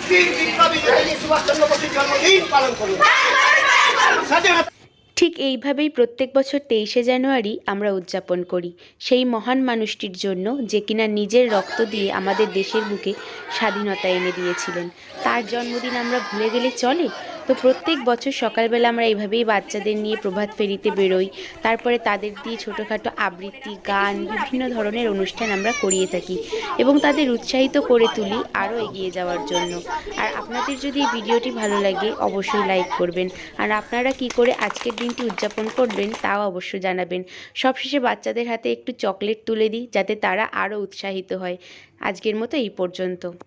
বীর বিপ্লবী নেতাজি সুভাষচন্দ্র বসুর জন্মদিন পালন করুন। স্বাধীনতা। ঠিক এইভাবেই প্রত্যেক বছর 23শে জানুয়ারি আমরা উদযাপন করি সেই মহান মানুষটির জন্য, যে কিনা নিজের রক্ত দিয়ে আমাদের দেশের বুকে স্বাধীনতা এনে দিয়েছিলেন। তার জন্মদিন আমরা ভুলে গেলে চলে? তো প্রত্যেক বছর সকালবেলা আমরা এইভাবেই বাচ্চাদের নিয়ে প্রভাত ফেরিতে বেরোই। তারপরে তাদের দিয়ে ছোটোখাটো আবৃত্তি, গান, বিভিন্ন ধরনের অনুষ্ঠান আমরা করিয়ে থাকি এবং তাদের উৎসাহিত করে তুলি আরও এগিয়ে যাওয়ার জন্য। আর আপনাদের যদি এই ভিডিওটি ভালো লাগে অবশ্যই লাইক করবেন। আর আপনারা কি করে আজকের দিনটি উদযাপন করবেন তাও অবশ্য জানাবেন। সবশেষে বাচ্চাদের হাতে একটু চকলেট তুলে দিই যাতে তারা আরও উৎসাহিত হয়। আজকের মতো এই পর্যন্ত।